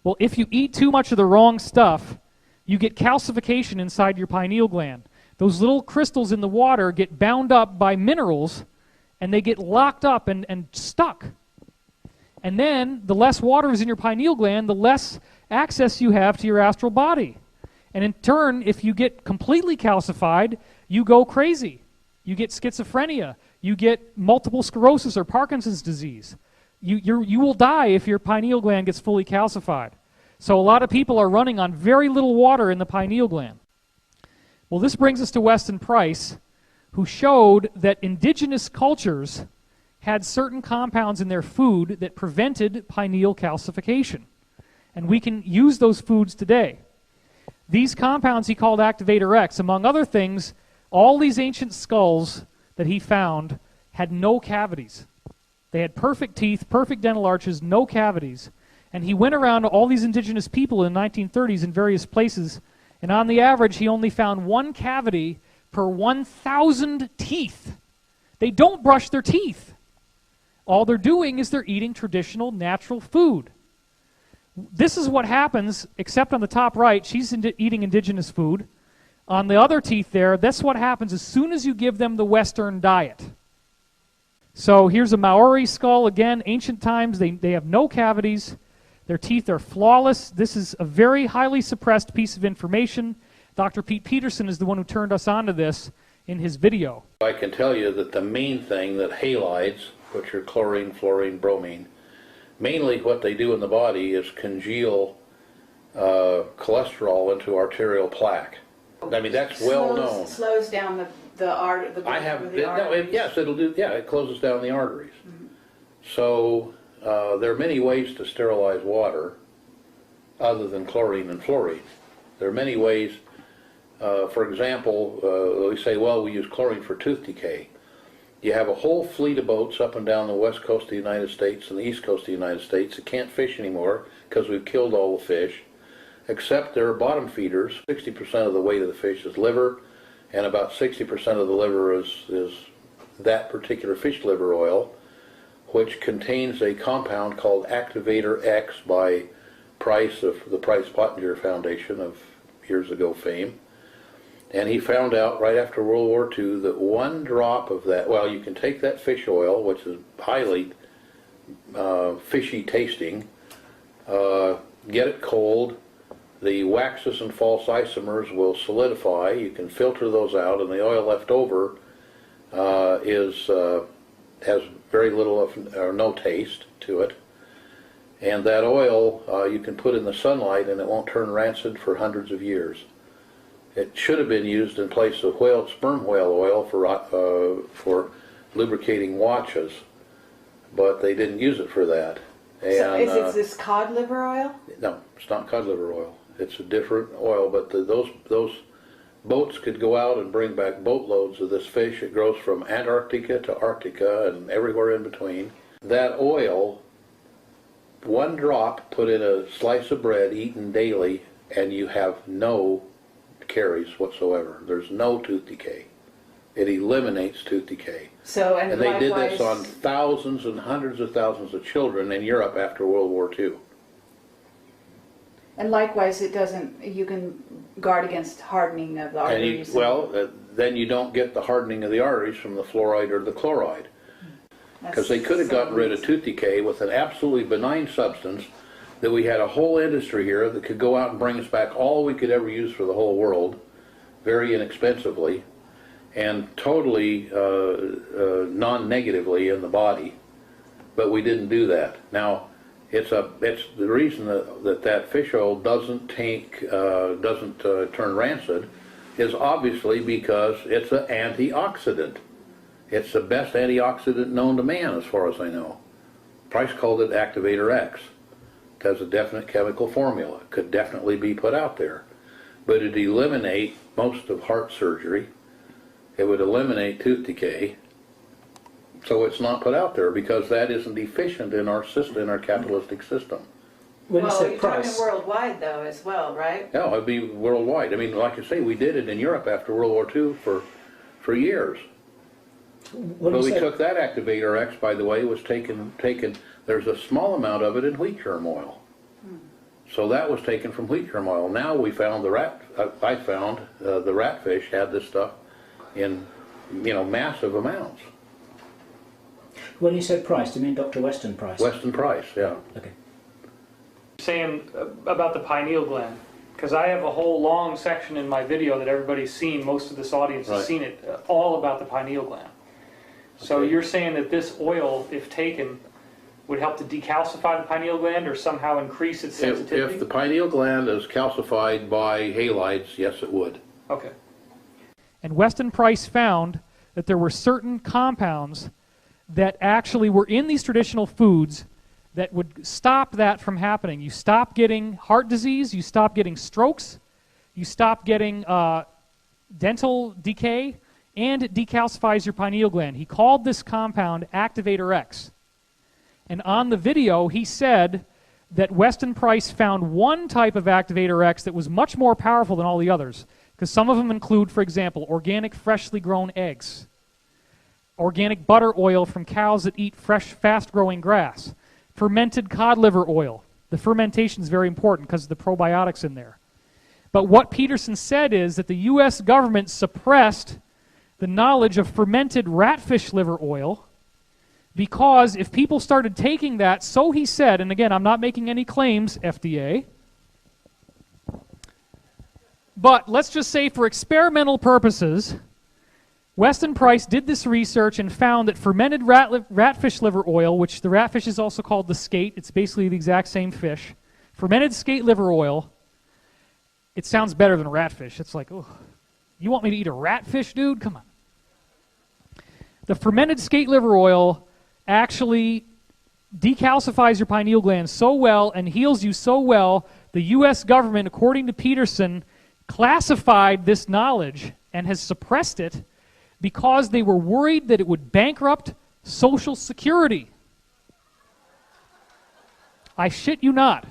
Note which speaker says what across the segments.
Speaker 1: Well, if you eat too much of the wrong stuff, you get calcification inside your pineal gland. Those little crystals in the water get bound up by minerals, and they get locked up and stuck. And then, the less water is in your pineal gland, the less access you have to your astral body. And in turn, if you get completely calcified, you go crazy. You get schizophrenia. You get multiple sclerosis or Parkinson's disease. You will die if your pineal gland gets fully calcified. So a lot of people are running on very little water in the pineal gland. Well, this brings us to Weston Price, who showed that indigenous cultures had certain compounds in their food that prevented pineal calcification. And we can use those foods today. These compounds he called Activator X. Among other things, all these ancient skulls that he found had no cavities. They had perfect teeth, perfect dental arches, no cavities. And he went around to all these indigenous people in the 1930s in various places, and on the average, he only found one cavity per 1,000 teeth. They don't brush their teeth. All they're doing is they're eating traditional, natural food. This is what happens, except on the top right, she's eating indigenous food. On the other teeth there, that's what happens as soon as you give them the Western diet. So here's a Maori skull, again, ancient times, they have no cavities. Their teeth are flawless. This is a very highly suppressed piece of information. Dr. Pete Peterson is the one who turned us onto this in his video.
Speaker 2: I can tell you that the main thing that halides, which are chlorine, fluorine, bromine, mainly what they do in the body is congeal cholesterol into arterial plaque. I mean, that's well known.
Speaker 3: Slows down the artery.
Speaker 2: I have, yes, it'll do, yeah, it closes down the arteries. Mm-hmm. So there are many ways to sterilize water other than chlorine and fluorine. There are many ways, for example, we say, well, we use chlorine for tooth decay. You have a whole fleet of boats up and down the west coast of the United States and the east coast of the United States that can't fish anymore because we've killed all the fish, except they're bottom feeders. 60% of the weight of the fish is liver, and about 60% of the liver is that particular fish liver oil, which contains a compound called Activator X by Price of the Price-Pottinger Foundation of years ago fame. And he found out right after World War II that one drop of that, well, you can take that fish oil, which is highly fishy tasting, get it cold, the waxes and false isomers will solidify, you can filter those out, and the oil left over has very little or no taste to it. And that oil you can put in the sunlight and it won't turn rancid for hundreds of years. It should have been used in place of sperm whale oil for lubricating watches, but they didn't use it for that. And,
Speaker 3: so is it this cod liver oil?
Speaker 2: No, it's not cod liver oil. It's a different oil, but those boats could go out and bring back boatloads of this fish. It grows from Antarctica to Arctica and everywhere in between. That oil, one drop put in a slice of bread eaten daily, and you have no caries whatsoever. There's no tooth decay. It eliminates tooth decay.
Speaker 3: So,
Speaker 2: and they did this on thousands and hundreds of thousands of children in Europe after World War II.
Speaker 3: And likewise, it doesn't. You can guard against hardening of the arteries.
Speaker 2: Then you don't get the hardening of the arteries from the fluoride or the chloride, because they could have gotten rid of tooth decay with an absolutely benign substance that we had a whole industry here that could go out and bring us back all we could ever use for the whole world, very inexpensively, and totally non-negatively in the body. But we didn't do that. Now, it's the reason that fish oil doesn't turn rancid is obviously because it's an antioxidant. It's the best antioxidant known to man, as far as I know. Price called it Activator X. It has a definite chemical formula. It could definitely be put out there. But it'd eliminate most of heart surgery. It would eliminate tooth decay. So it's not put out there because that isn't efficient in our system, in our capitalistic system.
Speaker 3: Well, you're talking worldwide, though, as well, right?
Speaker 2: Yeah, it'd be worldwide. I mean, like I say, we did it in Europe after World War II for years. But we took that Activator X, by the way, was taken. There's a small amount of it in wheat germ oil. So that was taken from wheat germ oil. Now we found I found the ratfish had this stuff in, massive amounts.
Speaker 4: When you say Price, do you mean Dr. Weston Price?
Speaker 2: Weston Price, yeah.
Speaker 4: Okay.
Speaker 1: Saying about the pineal gland, because I have a whole long section in my video that everybody's seen, most of this audience has seen it, all about the pineal gland. So you're saying that this oil, if taken, would help to decalcify the pineal gland or somehow increase its sensitivity?
Speaker 2: If the pineal gland is calcified by halides, yes it would.
Speaker 1: Okay. And Weston Price found that there were certain compounds that actually were in these traditional foods that would stop that from happening. You stop getting heart disease, you stop getting strokes, you stop getting dental decay, and it decalcifies your pineal gland. He called this compound Activator X. And on the video, he said that Weston Price found one type of Activator X that was much more powerful than all the others, because some of them include, for example, organic freshly grown eggs, organic butter oil from cows that eat fresh, fast-growing grass, fermented cod liver oil. The fermentation is very important because of the probiotics in there. But what Peterson said is that the U.S. government suppressed the knowledge of fermented ratfish liver oil because if people started taking that, so he said, and again, I'm not making any claims, FDA, but let's just say for experimental purposes, Weston Price did this research and found that fermented ratfish liver oil, which the ratfish is also called the skate, it's basically the exact same fish, fermented skate liver oil, it sounds better than ratfish. It's like, oh, you want me to eat a ratfish, dude? Come on. The fermented skate liver oil actually decalcifies your pineal gland so well and heals you so well, the U.S. government, according to Peterson, classified this knowledge and has suppressed it because they were worried that it would bankrupt Social Security. I shit you not.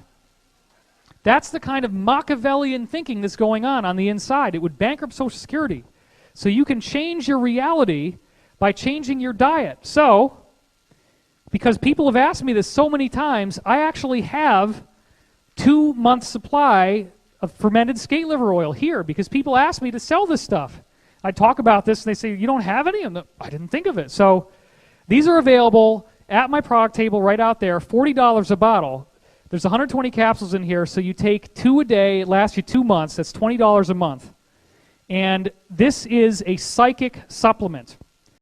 Speaker 1: That's the kind of Machiavellian thinking that's going on the inside. It would bankrupt Social Security. So you can change your reality by changing your diet. So, because people have asked me this so many times, I actually have 2 months supply of fermented skate liver oil here because people ask me to sell this stuff. I talk about this and they say, you don't have any? I didn't think of it. So these are available at my product table right out there, $40 a bottle. There's 120 capsules in here, so you take 2 a day. It lasts you 2 months. That's $20 a month. And this is a psychic supplement.